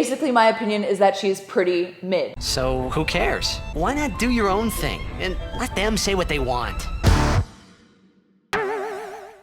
Basically, my opinion is that she's pretty mid. So who cares? Why not do your own thing and let them say what they want?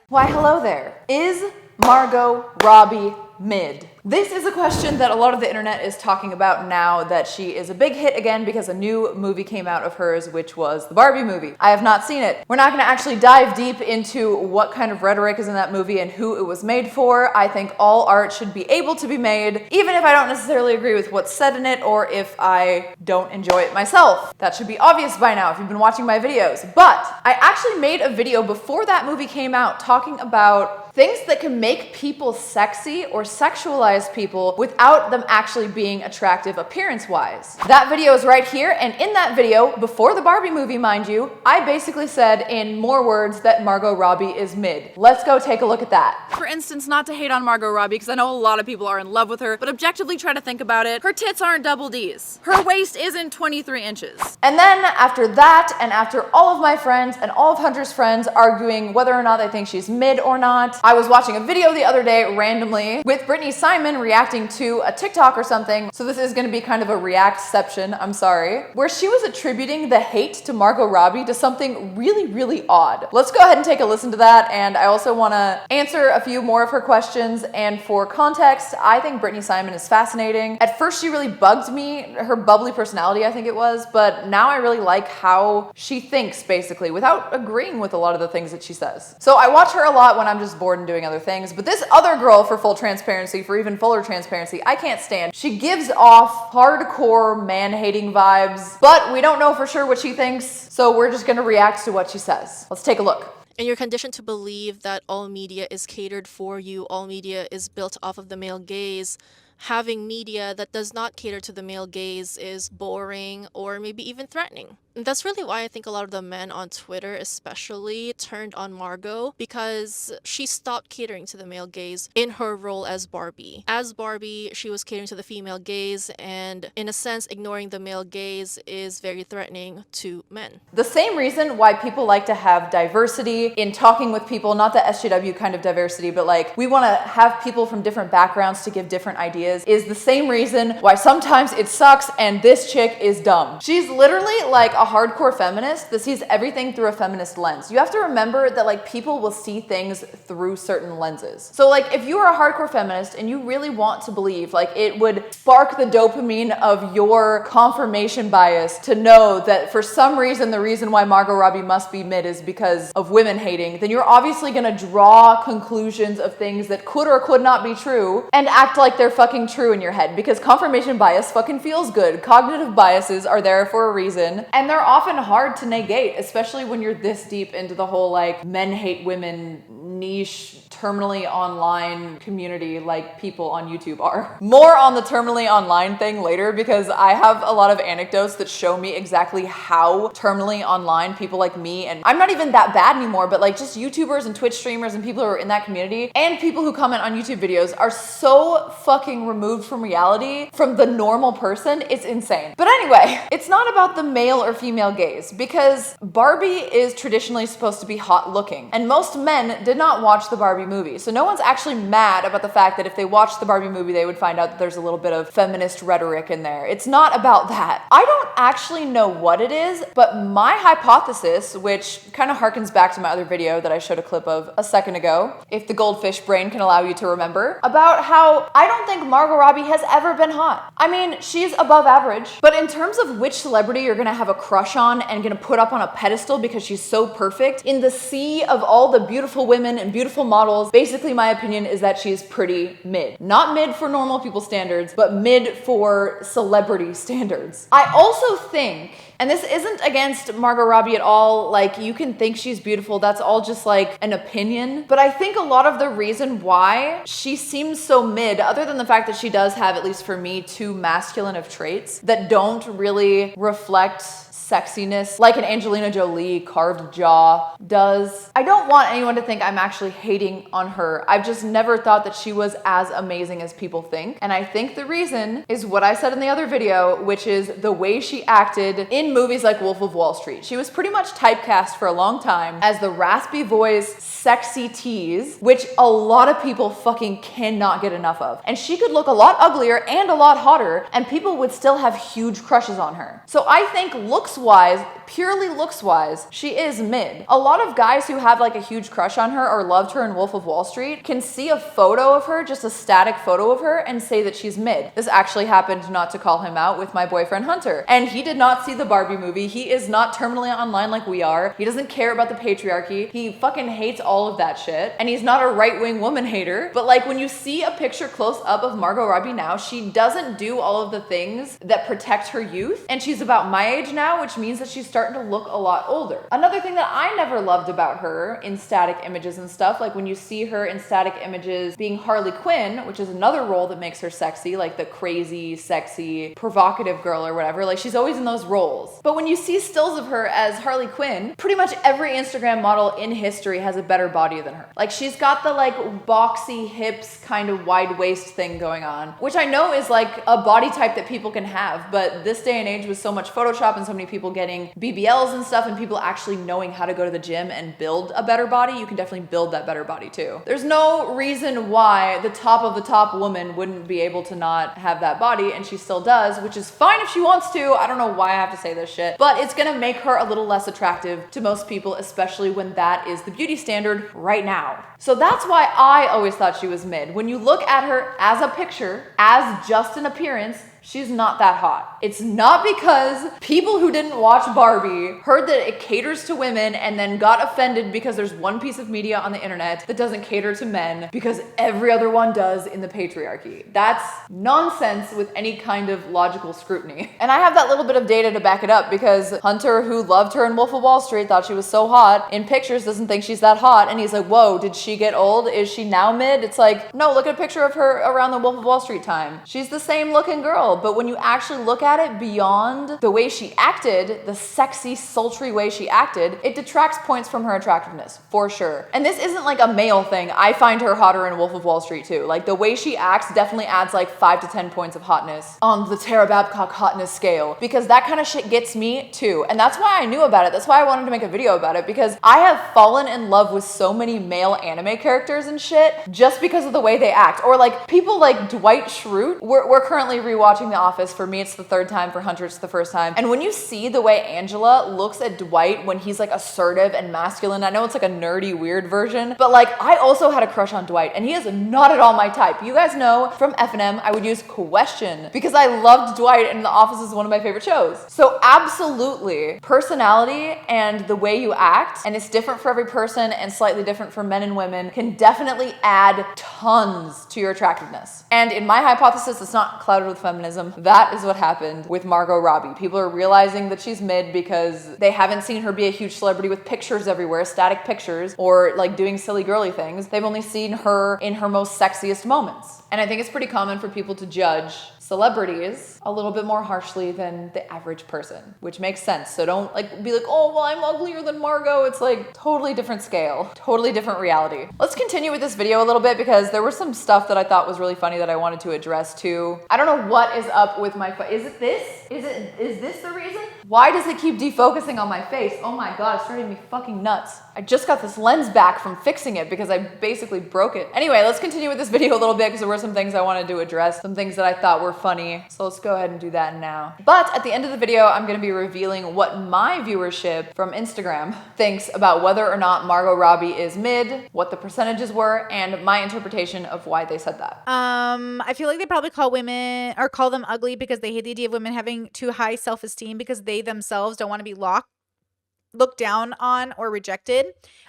Why, hello there. Is Margot Robbie mid? This is a question that a lot of the internet is talking about now that she is a big hit again because a new movie came out of hers, which was the Barbie movie. I have not seen it. We're not going to actually dive deep into what kind of rhetoric is in that movie and who it was made for. I think all art should be able to be made, even if I don't necessarily agree with what's said in it or if I don't enjoy it myself. That should be obvious by now if you've been watching my videos. But I actually made a video before that movie came out talking about things that can make people sexy or sexualize people without them actually being attractive appearance-wise. That video is right here, and in that video, before the Barbie movie, mind you, I basically said in more words that Margot Robbie is mid. Let's go take a look at that. For instance, not to hate on Margot Robbie, because I know a lot of people are in love with her, but objectively try to think about it, her tits aren't double Ds. Her waist isn't 23 inches. And then after that, and after all of my friends and all of Hunter's friends arguing whether or not they think she's mid or not, I was watching a video the other day randomly with Brittany Simon reacting to a TikTok or something. So this is going to be kind of a reactception, I'm sorry, where she was attributing the hate to Margot Robbie to something really, really odd. Let's go ahead and take a listen to that. And I also want to answer a few more of her questions. And for context, I think Brittany Simon is fascinating. At first, she really bugged me, her bubbly personality, I think it was, but now I really like how she thinks, basically, without agreeing with a lot of the things that she says. So I watch her a lot when I'm just bored and doing other things, but this other girl, for full transparency, for even fuller transparency, I can't stand. She gives off hardcore man-hating vibes, but we don't know for sure what she thinks, so we're just gonna react to what she says. Let's take a look. And you're conditioned to believe that all media is catered for you, all media is built off of the male gaze. Having media that does not cater to the male gaze is boring or maybe even threatening. And that's really why I think a lot of the men on Twitter especially turned on Margot, because she stopped catering to the male gaze in her role as Barbie. As Barbie, she was catering to the female gaze, and in a sense, ignoring the male gaze is very threatening to men. The same reason why people like to have diversity in talking with people, not the SJW kind of diversity, but like we want to have people from different backgrounds to give different ideas, is the same reason why sometimes it sucks and this chick is dumb. She's literally like a hardcore feminist that sees everything through a feminist lens. You have to remember that like people will see things through certain lenses. So like if you are a hardcore feminist and you really want to believe like it would spark the dopamine of your confirmation bias to know that for some reason the reason why Margot Robbie must be mid is because of women hating, then you're obviously gonna draw conclusions of things that could or could not be true and act like they're fucking true in your head, because confirmation bias fucking feels good. Cognitive biases are there for a reason, and they're often hard to negate, especially when you're this deep into the whole like men hate women niche terminally online community like people on YouTube are. More on the terminally online thing later, because I have a lot of anecdotes that show me exactly how terminally online people like me, and I'm not even that bad anymore, but like just YouTubers and Twitch streamers and people who are in that community and people who comment on YouTube videos are so fucking removed from reality, from the normal person. It's insane. But anyway, it's not about the male or female gaze, because Barbie is traditionally supposed to be hot looking, and most men did not watch the Barbie movie. So no one's actually mad about the fact that if they watched the Barbie movie, they would find out that there's a little bit of feminist rhetoric in there. It's not about that. I don't actually know what it is, but my hypothesis, which kind of harkens back to my other video that I showed a clip of a second ago, if the goldfish brain can allow you to remember, about how I don't think Margot Robbie has ever been hot. I mean, she's above average, but in terms of which celebrity you're gonna have a crush on and gonna put up on a pedestal because she's so perfect, in the sea of all the beautiful women and beautiful models, basically my opinion is that she's pretty mid. Not mid for normal people standards, but mid for celebrity standards. I also think, and this isn't against Margot Robbie at all, like you can think she's beautiful, that's all just like an opinion, but I think a lot of the reason why she seems so mid, other than the fact that she does have, at least for me, two masculine of traits that don't really reflect sexiness like an Angelina Jolie carved jaw does. I don't want anyone to think I'm actually hating on her. I've just never thought that she was as amazing as people think. And I think the reason is what I said in the other video, which is the way she acted in movies like Wolf of Wall Street. She was pretty much typecast for a long time as the raspy voice, sexy tease, which a lot of people fucking cannot get enough of. And she could look a lot uglier and a lot hotter, and people would still have huge crushes on her. So I think looks-wise, purely looks-wise, she is mid. A lot of guys who have like a huge crush on her or loved her in Wolf of Wall Street can see a photo of her, just a static photo of her, and say that she's mid. This actually happened, not to call him out, with my boyfriend Hunter. And he did not see the Barbie movie. He is not terminally online like we are. He doesn't care about the patriarchy. He fucking hates all of that shit. And he's not a right-wing woman hater. But like when you see a picture close up of Margot Robbie now, she doesn't do all of the things that protect her youth. And she's about my age now, which means that she's starting to look a lot older. Another thing that I never loved about her in static images and stuff, like when you see her in static images being Harley Quinn, which is another role that makes her sexy, like the crazy, sexy, provocative girl or whatever, like she's always in those roles. But when you see stills of her as Harley Quinn, pretty much every Instagram model in history has a better body than her. Like she's got the like boxy hips kind of wide waist thing going on, which I know is like a body type that people can have, but this day and age with so much Photoshop and so many people getting BBLs and stuff and people actually knowing how to go to the gym and build a better body, you can definitely build that better body too. There's no reason why the top of the top woman wouldn't be able to not have that body, and she still does, which is fine if she wants to. I don't know why I have to say this shit, but it's gonna make her a little less attractive to most people, especially when that is the beauty standard right now. So that's why I always thought she was mid. When you look at her as a picture, as just an appearance, she's not that hot. It's not because people who didn't watch Barbie heard that it caters to women and then got offended because there's one piece of media on the internet that doesn't cater to men because every other one does in the patriarchy. That's nonsense with any kind of logical scrutiny. And I have that little bit of data to back it up because Hunter, who loved her in Wolf of Wall Street, thought she was so hot. In pictures, doesn't think she's that hot. And he's like, whoa, did she get old? Is she now mid? It's like, no, look at a picture of her around the Wolf of Wall Street time. She's the same looking girl. But when you actually look at it beyond the way she acted, the sexy, sultry way she acted, it detracts points from her attractiveness, for sure. And this isn't like a male thing. I find her hotter in Wolf of Wall Street too. Like the way she acts definitely adds like 5 to 10 points of hotness on the Tara Babcock hotness scale, because that kind of shit gets me too. And that's why I knew about it. That's why I wanted to make a video about it, because I have fallen in love with so many male anime characters and shit just because of the way they act. Or like people like Dwight Schrute. We're currently rewatching The Office. For me, it's the third time. For Hunter, it's the first time. And when you see the way Angela looks at Dwight when he's like assertive and masculine, I know it's like a nerdy, weird version, but like I also had a crush on Dwight and he is not at all my type. You guys know from F&M, I would use question because I loved Dwight and The Office is one of my favorite shows. So absolutely, personality and the way you act, and it's different for every person and slightly different for men and women, can definitely add tons to your attractiveness. And in my hypothesis, it's not clouded with feminism. That is what happened with Margot Robbie. People are realizing that she's mid because they haven't seen her be a huge celebrity with pictures everywhere, static pictures, or like doing silly girly things. They've only seen her in her most sexiest moments. And I think it's pretty common for people to judge celebrities a little bit more harshly than the average person, which makes sense. So don't like be like, oh, well, I'm uglier than Margot. It's like totally different scale, totally different reality. Let's continue with this video a little bit because there was some stuff that I thought was really funny that I wanted to address too. I don't know what is up with my face. Is it this? Is this the reason? Why does it keep defocusing on my face? Oh my God, it's driving me fucking nuts. I just got this lens back from fixing it because I basically broke it. Anyway, let's continue with this video a little bit because there were some things I wanted to address, some things that I thought were funny. So let's go ahead and do that now. But at the end of the video, I'm going to be revealing what my viewership from Instagram thinks about whether or not Margot Robbie is mid, what the percentages were, and my interpretation of why they said that. I feel like they probably call women or call them ugly because they hate the idea of women having too high self-esteem because they themselves don't want to be looked down on or rejected.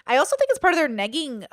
I also think it's part of their negging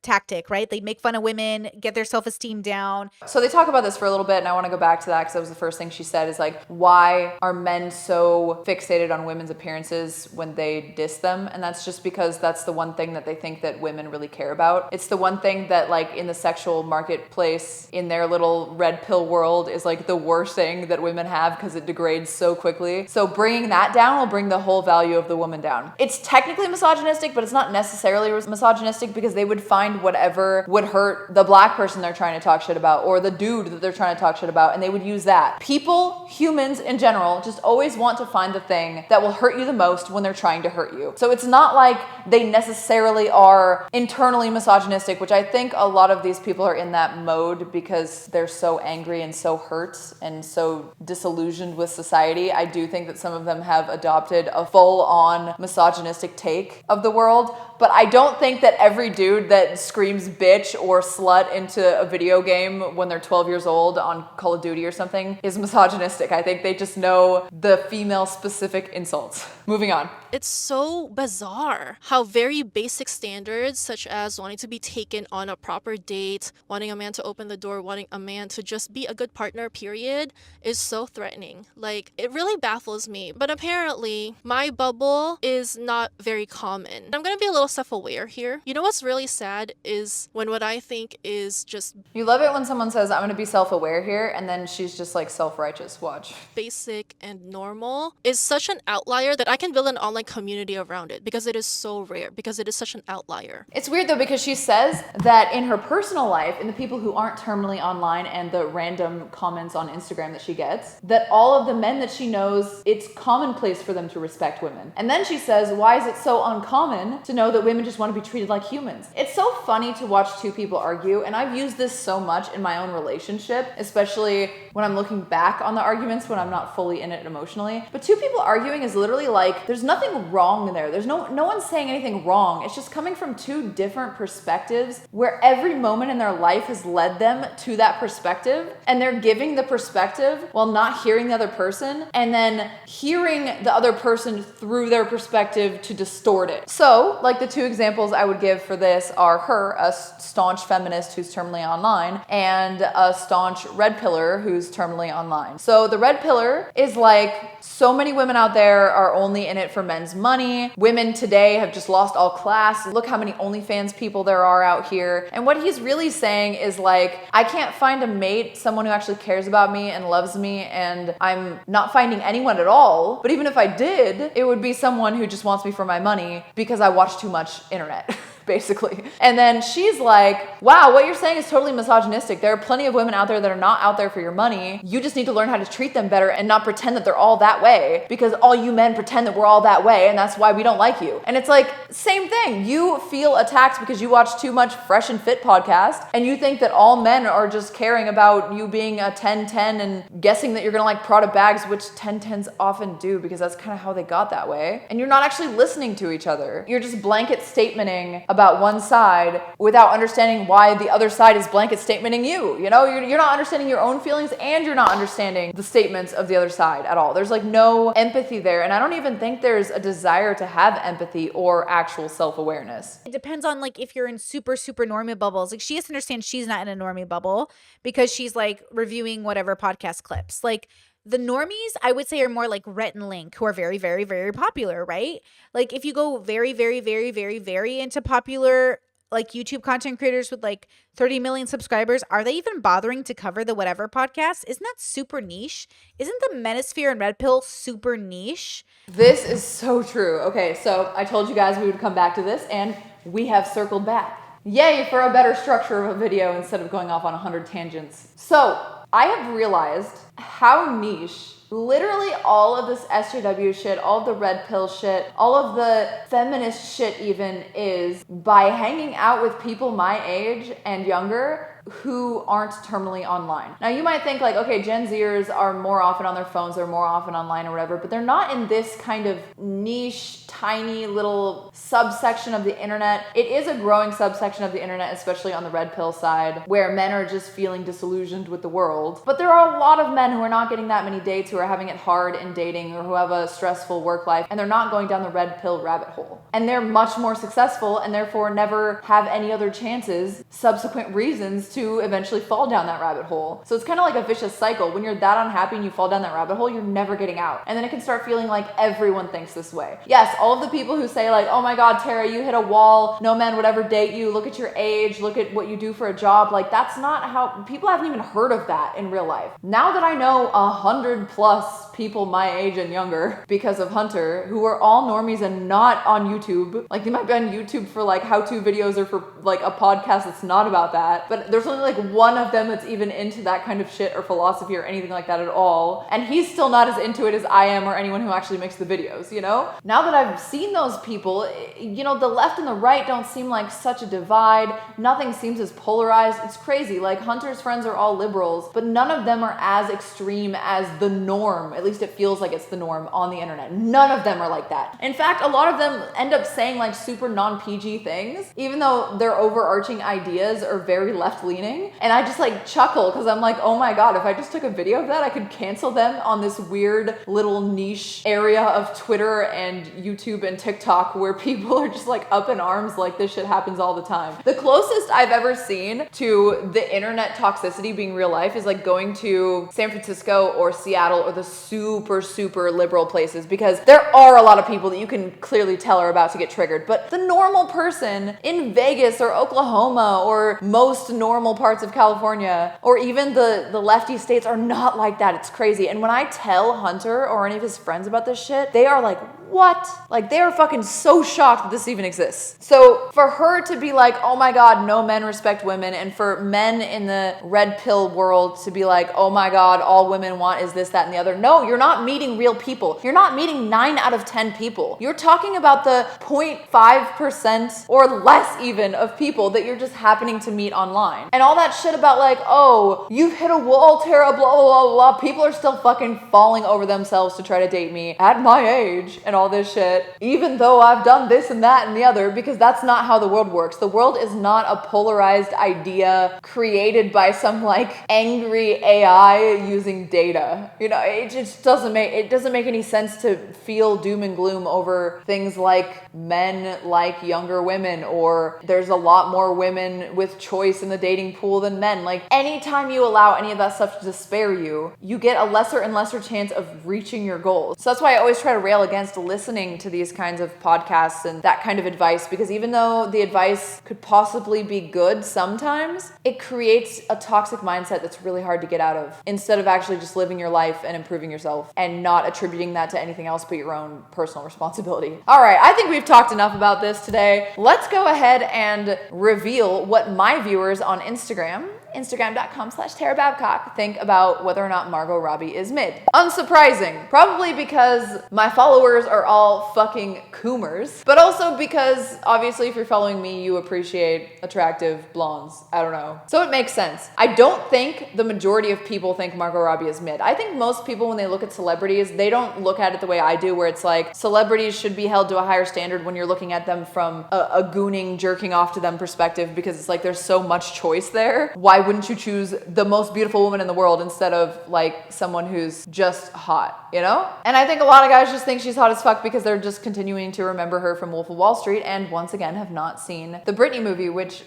tactic, right? They make fun of women, get their self-esteem down. So they talk about this for a little bit, and I want to go back to that because that was the first thing she said is like, why are men so fixated on women's appearances when they diss them? And that's just because that's the one thing that they think that women really care about. It's the one thing that like in the sexual marketplace, in their little red pill world, is like the worst thing that women have because it degrades so quickly. So bringing that down will bring the whole value of the woman woman down. It's technically misogynistic, but it's not necessarily misogynistic because they would find whatever would hurt the black person they're trying to talk shit about or the dude that they're trying to talk shit about, and they would use that. People, humans in general, just always want to find the thing that will hurt you the most when they're trying to hurt you. So it's not like they necessarily are internally misogynistic, which I think a lot of these people are in that mode because they're so angry and so hurt and so disillusioned with society. I do think that some of them have adopted a full-on misogynistic take of the world, but I don't think that every dude that screams bitch or slut into a video game when they're 12 years old on Call of Duty or something is misogynistic. I think they just know the female-specific insults. Moving on. It's so bizarre how very basic standards, such as wanting to be taken on a proper date, wanting a man to open the door, wanting a man to just be a good partner, period, is so threatening. Like, it really baffles me. But apparently, my bubble is not very common. I'm gonna be a little self-aware here. You know what's really sad is when what I think is just... You love it when someone says, I'm gonna be self-aware here, and then she's just like self-righteous. Watch. Basic and normal is such an outlier that I can build an online community around it because it is so rare, because it is such an outlier. It's weird though because she says that in her personal life, in the people who aren't terminally online and the random comments on Instagram that she gets, that all of the men that she knows, it's commonplace for them to respect women. And then she says, why is it so uncommon to know that women just want to be treated like humans? It's so funny to watch two people argue, and I've used this so much in my own relationship, especially when I'm looking back on the arguments when I'm not fully in it emotionally. But two people arguing is literally like, there's nothing wrong there. There's no one's saying anything wrong. It's just coming from two different perspectives where every moment in their life has led them to that perspective, and they're giving the perspective while not hearing the other person, and then hearing the other person through their perspective to distort it. So, like the two examples I would give for this are her, a staunch feminist who's terminally online, and a staunch red pillar who's terminally online. So the red pillar is like, so many women out there are only in it for men's money. Women today have just lost all class. Look how many OnlyFans people there are out here. And what he's really saying is like, I can't find a mate, someone who actually cares about me and loves me, and I'm not finding anyone at all. But even if I did, it would be someone who just wants me for my money because I watch too much internet. Basically. And then she's like, wow, what you're saying is totally misogynistic. There are plenty of women out there that are not out there for your money. You just need to learn how to treat them better and not pretend that they're all that way, because all you men pretend that we're all that way, and that's why we don't like you. And it's like, same thing. You feel attacked because you watch too much Fresh and Fit podcast, and you think that all men are just caring about you being a 10-10 and guessing that you're gonna like Prada bags, which 10-10s often do, because that's kind of how they got that way. And you're not actually listening to each other. You're just blanket statementing about one side without understanding why the other side is blanket statementing you. You know, you're not understanding your own feelings, and you're not understanding the statements of the other side at all. There's like no empathy there, and I don't even think there's a desire to have empathy or actual self-awareness. It depends on like if you're in super normie bubbles. Like, she has to understand she's not in a normie bubble because she's like reviewing whatever podcast clips. Like, the normies, I would say, are more like Rhett and Link, who are very popular, right? Like, if you go very into popular like YouTube content creators with like 30 million subscribers, are they even bothering to cover the whatever podcast? Isn't that super niche? Isn't the Manosphere and Red Pill super niche? This is so true. Okay, so I told you guys we would come back to this, and we have circled back. Yay for a better structure of a video instead of going off on 100 tangents. So I have realized how niche literally all of this SJW shit, all of the red pill shit, all of the feminist shit even is by hanging out with people my age and younger who aren't terminally online. Now you might think like, okay, Gen Zers are more often on their phones, they're more often online or whatever, but they're not in this kind of niche, tiny little subsection of the internet. It is a growing subsection of the internet, especially on the red pill side, where men are just feeling disillusioned with the world. But there are a lot of men who are not getting that many dates, who are having it hard in dating, or who have a stressful work life, and they're not going down the red pill rabbit hole. And they're much more successful, and therefore never have any other chances, subsequent reasons to eventually fall down that rabbit hole. So it's kind of like a vicious cycle. When you're that unhappy and you fall down that rabbit hole, you're never getting out. And then it can start feeling like everyone thinks this way. Yes, all of the people who say like, oh my God, Tara, you hit a wall. No man would ever date you. Look at your age. Look at what you do for a job. Like, that's not how, people haven't even heard of that in real life. Now that I know 100+ plus people my age and younger because of Hunter, who are all normies and not on YouTube. Like, they might be on YouTube for like how-to videos or for like a podcast that's not about that, but there's only like one of them that's even into that kind of shit or philosophy or anything like that at all, and he's still not as into it as I am or anyone who actually makes the videos, you know? Now that I've seen those people, you know, the left and the right don't seem like such a divide. Nothing seems as polarized. It's crazy. Like, Hunter's friends are all liberals, but none of them are as extreme as the norm. At least it feels like it's the norm on the internet. None of them are like that. In fact, a lot of them end up saying like super non-PG things, even though their overarching ideas are very left-leaning. And I just like chuckle because I'm like, oh my God, if I just took a video of that, I could cancel them on this weird little niche area of Twitter and YouTube and TikTok where people are just like up in arms like this shit happens all the time. The closest I've ever seen to the internet toxicity being real life is like going to San Francisco or Seattle or the super liberal places, because there are a lot of people that you can clearly tell are about to get triggered. But the normal person in Vegas or Oklahoma or most normal parts of California or even the lefty states are not like that. It's crazy. And when I tell Hunter or any of his friends about this shit, they are like, what? Like, they are fucking so shocked that this even exists. So for her to be like, oh my God, no men respect women, and for men in the red pill world to be like, oh my God, all women want is this, that, and the other. No, you're not meeting real people. You're not meeting 9 out of 10 people. You're talking about the 0.5% or less even of people that you're just happening to meet online. And all that shit about like, oh, you've hit a wall, Tara, blah, blah, blah, blah. People are still fucking falling over themselves to try to date me at my age and all this shit, even though I've done this and that and the other, because that's not how the world works. The world is not a polarized idea created by some like angry AI using data. You know, it just doesn't make any sense to feel doom and gloom over things like men like younger women, or there's a lot more women with choice in the dating pool than men. Like, anytime you allow any of that stuff to despair you, you get a lesser and lesser chance of reaching your goals. So that's why I always try to rail against listening to these kinds of podcasts and that kind of advice, because even though the advice could possibly be good sometimes, it creates a toxic mindset that's really hard to get out of, instead of actually just living your life and improving yourself and not attributing that to anything else but your own personal responsibility. All right, I think we've talked enough about this today. Let's go ahead and reveal what my viewers on Instagram.com/Tara Babcock think about whether or not Margot Robbie is mid. Unsurprising, probably because my followers are all fucking coomers, but also because obviously if you're following me, you appreciate attractive blondes. I don't know. So it makes sense. I don't think the majority of people think Margot Robbie is mid. I think most people, when they look at celebrities, they don't look at it the way I do, where it's like celebrities should be held to a higher standard when you're looking at them from a gooning, jerking off to them perspective, because it's like there's so much choice there. Why wouldn't you choose the most beautiful woman in the world instead of like someone who's just hot, you know? And I think a lot of guys just think she's hot as fuck because they're just continuing to remember her from Wolf of Wall Street, and once again have not seen the Barbie movie, which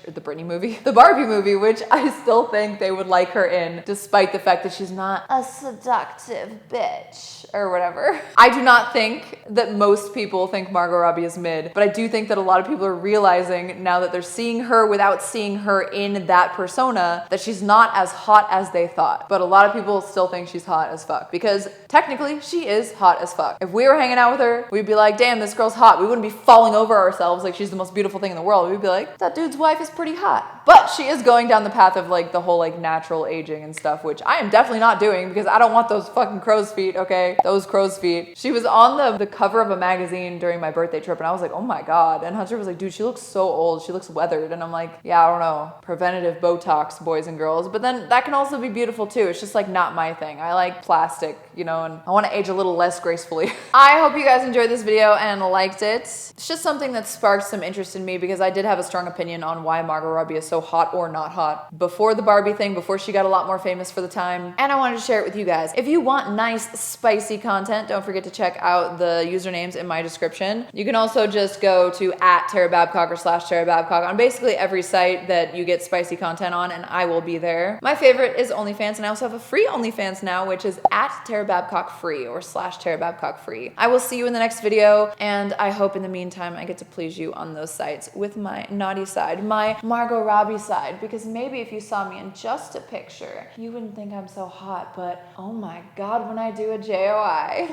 I still think they would like her in, despite the fact that she's not a seductive bitch or whatever. I do not think that most people think Margot Robbie is mid, but I do think that a lot of people are realizing now that they're seeing her without seeing her in that persona, that she's not as hot as they thought. But a lot of people still think she's hot as fuck, because technically she is hot as fuck. If we were hanging out with her, we'd be like, damn, this girl's hot. We wouldn't be falling over ourselves like she's the most beautiful thing in the world. We'd be like, that dude's wife is pretty hot. But she is going down the path of like the whole like natural aging and stuff, which I am definitely not doing, because I don't want those fucking crow's feet, okay? Those crow's feet. She was on the cover of a magazine during my birthday trip, and I was like, oh my God. And Hunter was like, dude, she looks so old. She looks weathered. And I'm like, yeah, I don't know. Preventative Botox, boys and girls. But then that can also be beautiful too. It's just like not my thing. I like plastic, you know, and I want to age a little less gracefully. I hope you guys enjoyed this video and liked it. It's just something that sparked some interest in me, because I did have a strong opinion on why Margot Robbie is so hot or not hot before the Barbie thing, before she got a lot more famous for the time. And I wanted to share it with you guys. If you want nice, spicy content, don't forget to check out the usernames in my description. You can also just go to @Tara Babcock or /Tara Babcock on basically every site that you get spicy content on, and I I will be there. My favorite is OnlyFans, and I also have a free OnlyFans now, which is at Tara Babcock Free or /Tara Babcock Free. I will see you in the next video, and I hope in the meantime I get to please you on those sites with my naughty side, my Margot Robbie side, because maybe if you saw me in just a picture, you wouldn't think I'm so hot, but oh my God, when I do a JOI.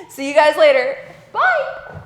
See you guys later. Bye.